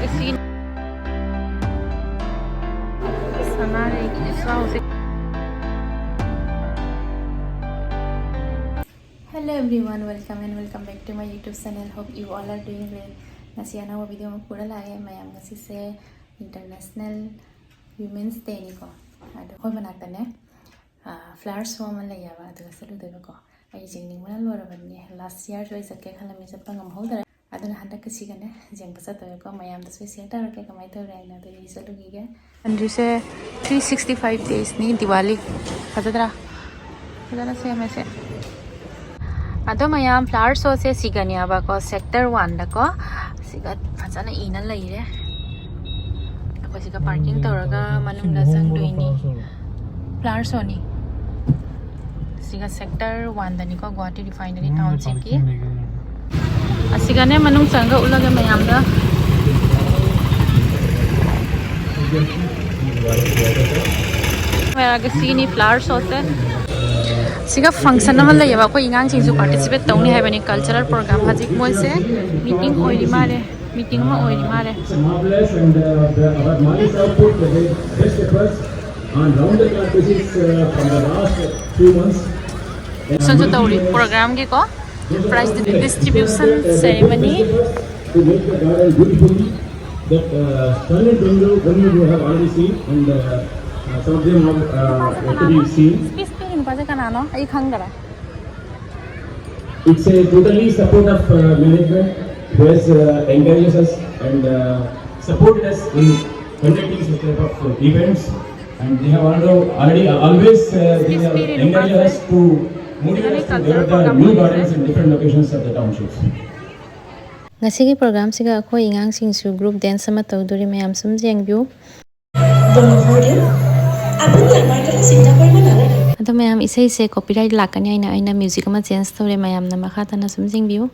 के scene Hello everyone, welcome back to my YouTube channel. Hope you all are doing well. Nasi ana video mo pura lagi mayam ngasi se International Women's Day ni ko. Ado hoy manata ne flowers so man laya ba ado salu de ko. Ai jingning man lo ra ban ni last year so isa ke khala mi sa pangam ho dara. Ado na handa kasi ka ne jeng pasa to ko mayam da so share tar ke kamai to rai na to yi salu gi ge. And se 365 days ni Diwali khadra. Khadra se me se Ato mayam flower show se sigania ba ko sector 1 da ko siga phajana ina leire ako siga parking toraga manung da sang doini flower show ni siga sector 1 da ni ko guwahati refinery township ki asiga ne manung sanga ulaga mayam da mera ga sini flower show se सिगा function नमन ले याबा को इंगांग सिंग जो participate तौनी है बनी cultural programme Hazik मोय से मीटिंग ओइरी मारे मीटिंग में ओइरी मारे संजो तौरी प्रोग्राम के को prize distribution ceremony some of them have already seen. It's a totally support of management who has encouraged us and supported us in conducting such type of events, and they have already always they have encouraged us to motivate us to develop the new gardens in different locations of the townships. Ngasigi program siga ako ingang singsu group dance sama tawduri mayam sum jengbiu. Ato mayam isai se copyright lakani aina music ama change tore mayam na makha tana sum jengbiu.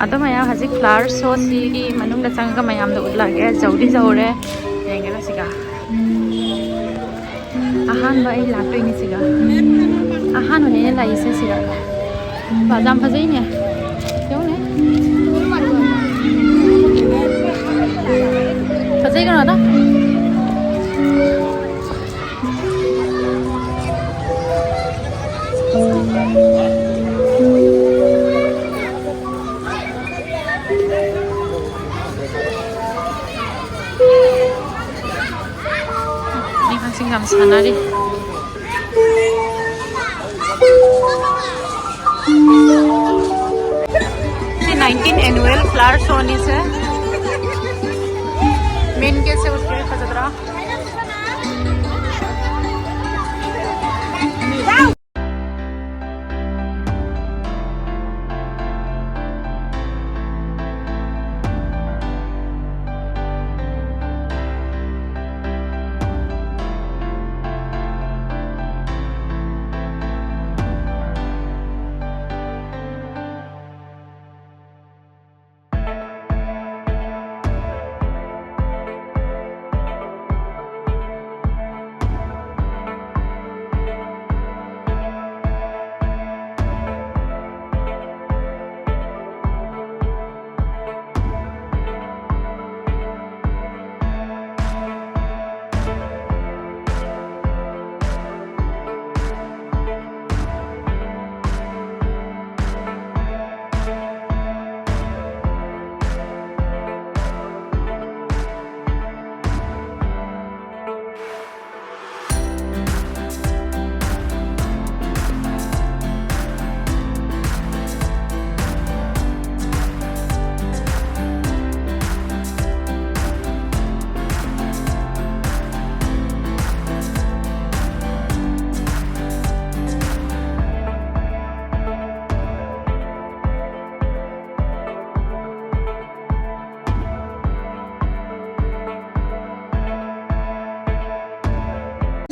Ado maya hazik flower show si manung da changa mayam da utlage jawdi jawre yengera siga ahan ba ai laktoi ni siga ahan ne la ise siga ba jam phajai ne kyau ne phajai kana da Singam sana deh. Ini 19 annual flower show nih se. Main gate se utkir Fajabra.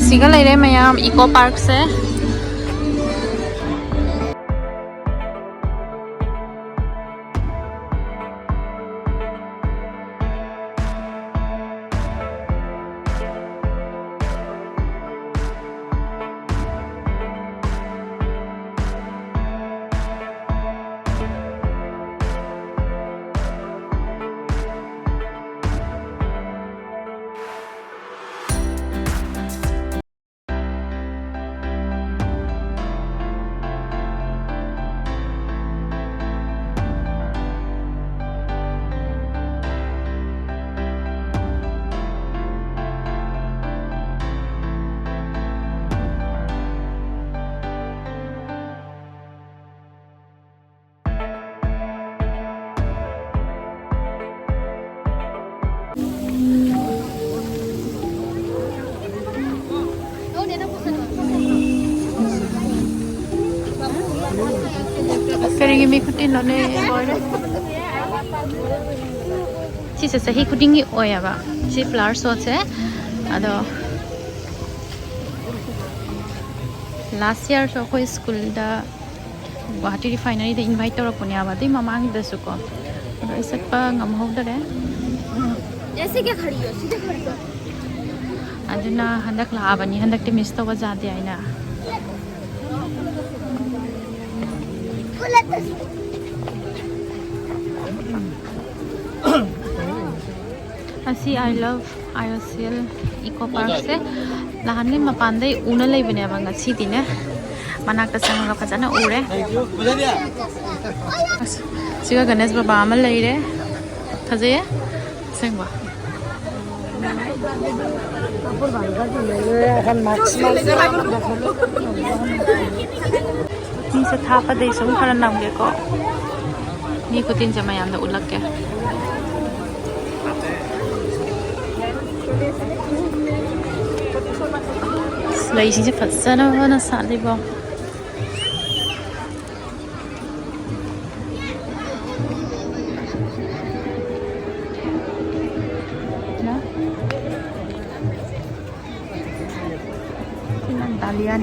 Siga lay re mayam eco park se Kering mi kutin lo ne boy re. Si se sahi kuting gi oya ba. Si flower show se ado last year so ko school da guwahati refinery da invite tor ko ne aba dei mamang da su ko. Ado isat pa ngam ho da re. ऐसे क्या खड़ी हो सीधे खड़ी हो Aduna handak la abani handak te miss to ba jade aina. Asi I love IOCL Eco Park se lahan ni mapandai una lay bane ba ngasi dine manak ta sang ga phajana ure siga Ganesh baba amal lay re thaje sengwa ni sa thapa dei sung khara nam ge ko ni kutin jama yam da ulak ke lay si phajana na sa le bo Dalian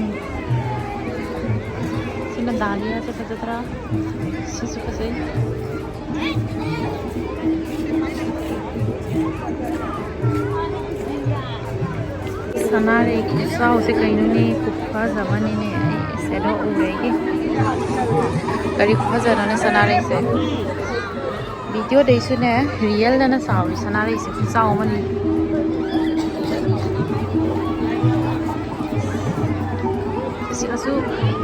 sila Dalia sa Fajabra si Supasay Sanare sao se kaino ni kufa zamani ne se do uregi kari kufa zarane sanare se video de su ne real na sao sanare se sao mani sisu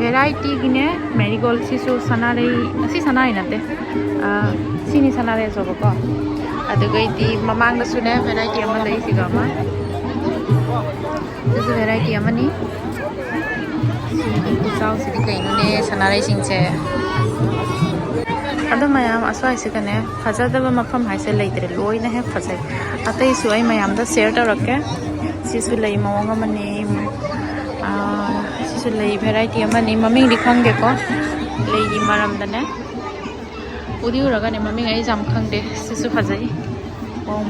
variety gine marigold sisu sanare asi sanare nate sini sanare so ko adugai di mamang da su ne variety ama lai sigama. This is variety amani. Sao sidi kaino ne sanare singse. Ado mayam aswai sikane fajadaba mafam haise leitre loina he fajai. Atai su ai mayam da share ta rakke. Sisu lei mawanga mani sisu lei variety amani maming di khangge ko. Lei di maram da ne. Udi uraga ne maming ai jam khangde sisu fajai.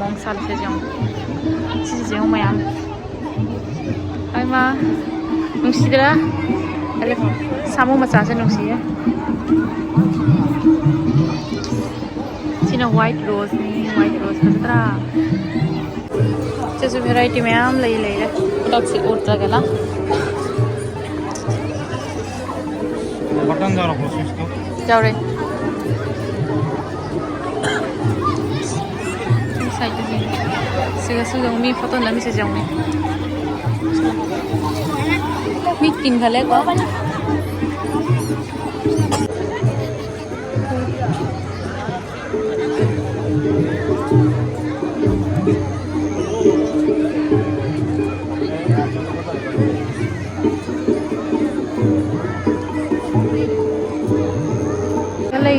Mong sal se jam. Sisu jeng mayam. Ay ma, nungsidra, ale samu macha se nungsiye. Sina white rose katra. Jesu variety में आम ले ले taxi उड़ता गला. Button जा रहा है इसको. जाओ रे. साइड से. सिगा सुगा मी फोटो नमी से जाऊँगी. Mít kinh khá lẽ quá.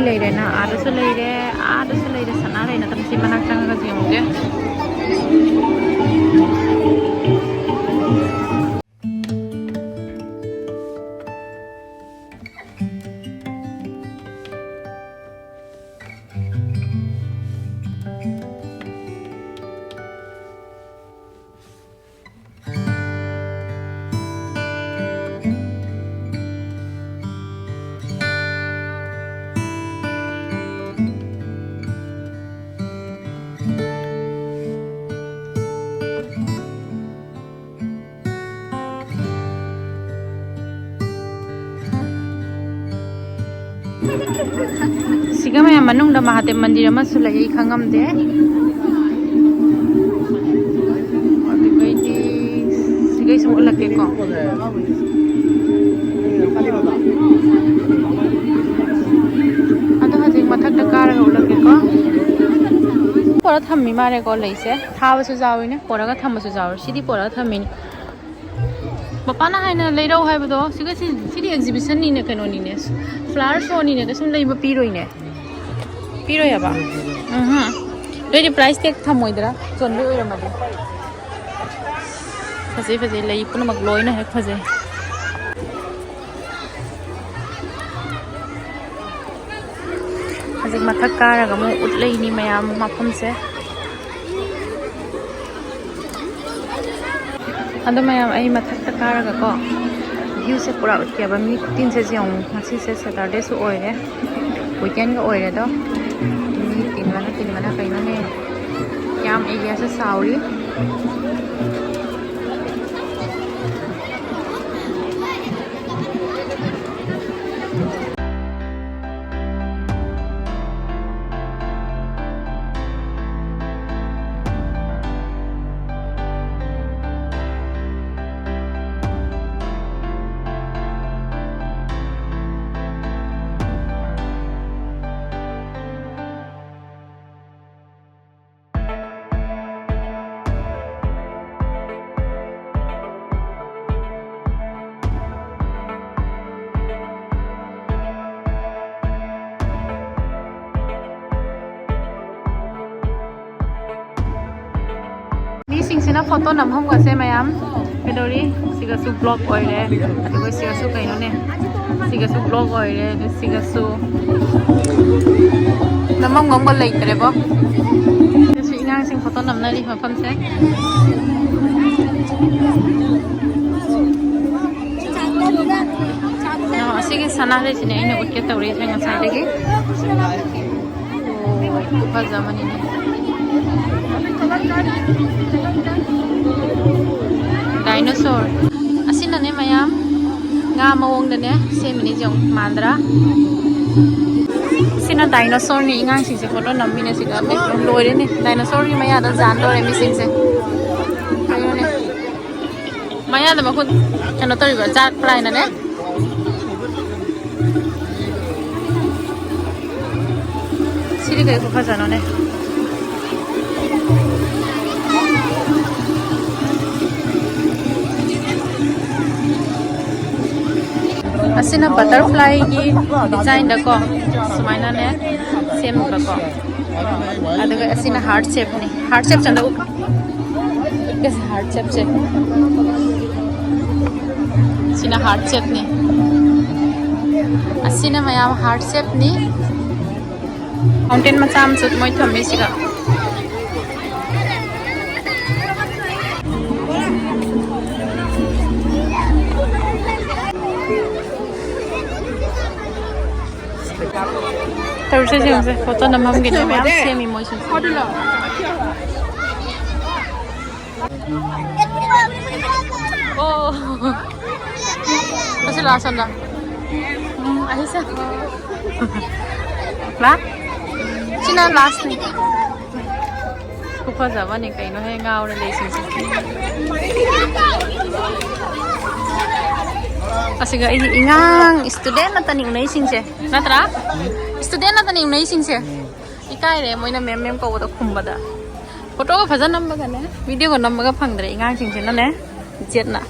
Lei đây na, ada su lei de sana lei na tapi si manak tang ka jiong de. Siga mayam manung da Mahadev mandir ama sulai khangam de. Ati kai di sigai sum ulake ko. Ado hajing mathak da kar ga ulake ko. Pora thammi mare ko leise. Thawa su jawi ne pora ga thamma su jawi. Sidi pora thammi ni. Bapana hai na leirau hai bado siga sidi exhibition ni ne kano ni ne. Flower show ni ne kasum lei ba piroi ne. Piroi aba. Lei de price tag thamoi dra. Chon lei ora made. Phase lei puna mak loi na hek phase. Hajik mathak kara ga mo utlei ni mayam mafam se. Ando mayam ai mathak ta kara ga ko. View se pura utke ba mi tin se jiong ngasi se Saturday su oire weekend ga oire do mi tin mana kaino ne yam area se sauri Sina photo nam hom ga se mayam pedori siga su blog oire adu siga su kaino ne siga su blog oire siga su namam ngom ga lei tere bo su ingang sing photo nam na ri pham se no asige sana re sine ine ukke tawri thang sa de ge ꯐꯖꯕꯅꯤꯅꯦ dinosaur ꯑꯁꯤꯅꯅꯦ ꯃꯌꯥꯝ ꯉꯥ ꯃꯑꯣꯡꯗꯅꯦ ꯁꯦꯝꯃꯤꯅꯦ ꯌꯦꯡꯉꯨ ꯃꯥꯟꯗ꯭ꯔꯥ sina dinosaur ni ingang sing se photo namine siga loire ne dinosaur ni maya da jan dore mi sing se ayone maya da makut kano tori ba jat prai na ne siri kai ko khajano ne asina butterfly ki design da ko sumaina ne same ba ko adaga asina heart shape chanda is heart shape che sina heart shape ni asina mayam heart shape ni mountain macham sut moi thammi siga Terus aja foto nama mungkin memang semi motion. Oh, masih lasan dah. Aisyah. Lah? Cina last nih. Kupa zaman nih kayak noh ngaore lei sing. Kasi ga ingang student na taning unay sing siya. Natra? Student na taning unay sing siya. Ikay re mo na mem ko to kumbada. Photo ko phajan number ga ne. Video ko number ga phang dre ingang sing siya na ne. Jet na.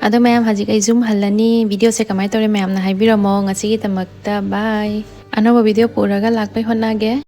Ado mayam hajik ay zoom halani video se kamay tore mayam na haibiramo ngasigi tamakta bye ano ba video puraga lakpay honage